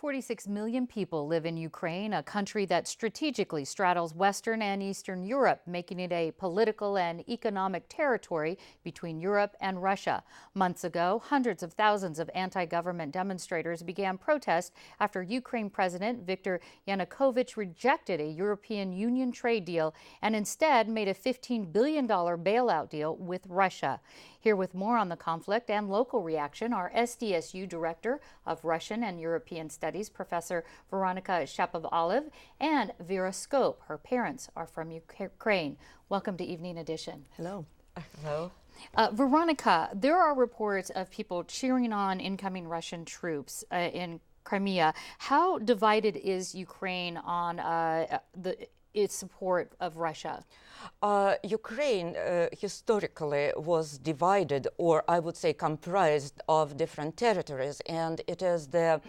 46 million people live in Ukraine, a country that strategically straddles Western and Eastern Europe, making it a political and economic territory between Europe and Russia. Months ago, hundreds of thousands of anti-government demonstrators began protests after Ukraine President Viktor Yanukovych rejected a European Union trade deal and instead made a $15 billion bailout deal with Russia. Here with more on the conflict and local reaction, our SDSU Director of Russian and European Studies, Professor Veronica Shapovalov, and Vera Skop. Her parents are from Ukraine. Welcome to Evening Edition. Hello. Hello. Veronica, there are reports of people cheering on incoming Russian troops in Crimea. How divided is Ukraine on its support of Russia? Ukraine historically was divided, or I would say comprised of different territories, and it is the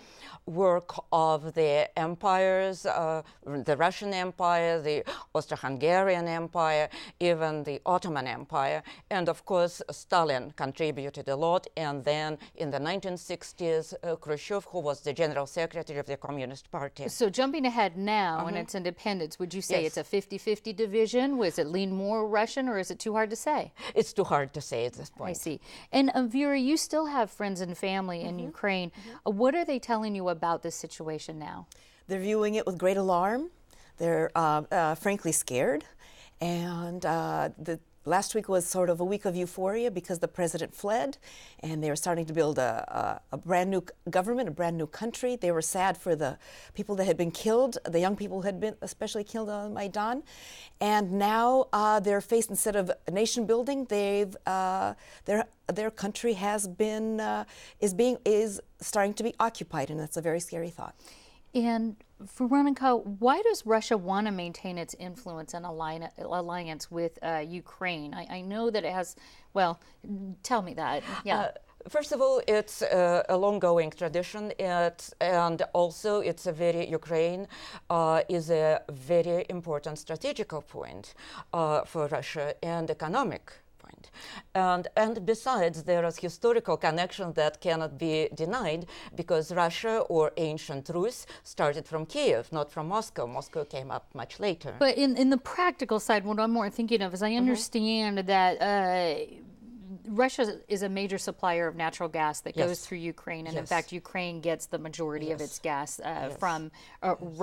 work of the empires, the Russian Empire, the Austro-Hungarian Empire, even the Ottoman Empire, and of course Stalin contributed a lot, and then in the 1960s Khrushchev, who was the General Secretary of the Communist Party. So jumping ahead now in its independence, would you say Yes. it's a 50-50 division? Was it lean more Russian, or is it too hard to say? It's too hard to say at this point. I see. And Vera, you still have friends and family in Ukraine. What are they telling you about this situation now? They're viewing it with great alarm. They're frankly scared. And the last week was sort of a week of euphoria because the president fled, and they were starting to build a brand new government, a brand new country. They were sad for the people that had been killed, the young people who had been especially killed on Maidan. And now they're faced, instead of nation building, they've their country has been is starting to be occupied, and that's a very scary thought. And Veronica, why does Russia want to maintain its influence and alliance with Ukraine? I know that it has, well, tell me that. Yeah. First of all, it's a long-going tradition, and also it's a Ukraine is a very important strategical point for Russia and economic point. And besides, there is historical connection that cannot be denied, because Russia, or ancient Rus, started from Kiev, not from Moscow. Moscow came up much later. But in the practical side, what I'm more thinking of is I understand that Russia is a major supplier of natural gas that goes through Ukraine, and in fact, Ukraine gets the majority of its gas from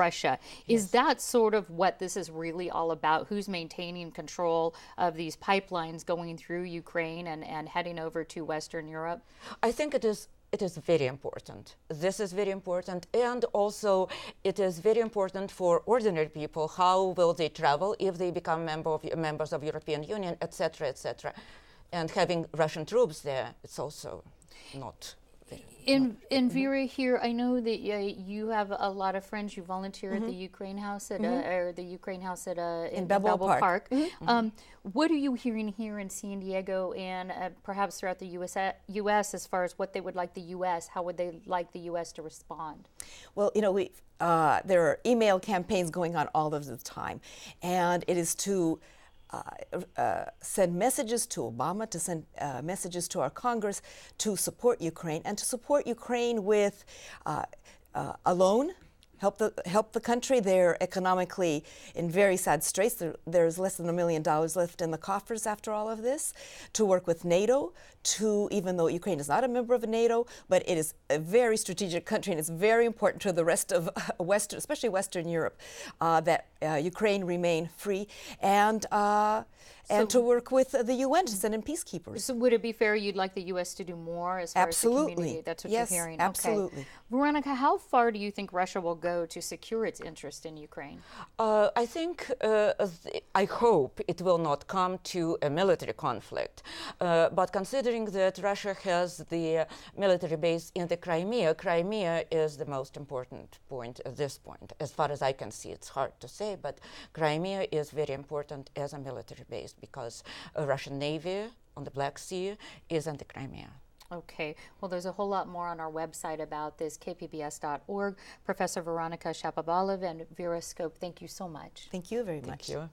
Russia. Is that sort of what this is really all about? Who's maintaining control of these pipelines going through Ukraine and heading over to Western Europe? I think it is very important. This is very important, and also it is very important for ordinary people. How will they travel if they become members of European Union, etc., etc.? And having Russian troops there, it's also not very. In Vera here, I know that you have a lot of friends. You volunteer at the Ukraine House at or the Ukraine House at in Balboa Park. What are you hearing here in San Diego and perhaps throughout the U.S. as far as what they would like the U.S. How would they like the U.S. to respond? Well, you know, there are email campaigns going on all of the time, and it is to send messages to Obama, to send messages to our Congress to support Ukraine, and to support Ukraine with a loan. Help the country. They're economically in very sad straits. There's less than $1 million left in the coffers after all of this. To work with NATO, even though Ukraine is not a member of NATO, but it is a very strategic country, and it's very important to the rest of especially Western Europe, that Ukraine remain free, and to work with the UN to send in peacekeepers. So would it be fair you'd like the U.S. to do more as far as the community? That's what you're hearing. Absolutely. Okay. Veronica, how far do you think Russia will go to secure its interest in Ukraine? I think, I hope it will not come to a military conflict. But considering that Russia has the military base in the Crimea, Crimea is the most important point at this point. As far as I can see, it's hard to say, but Crimea is very important as a military base, because a Russian Navy on the Black Sea is in the Crimea. Okay. Well, there's a whole lot more on our website about this, kpbs.org. Professor Veronica Shapovalov and Vera Skop, thank you so much. Thank you very much. Thank you.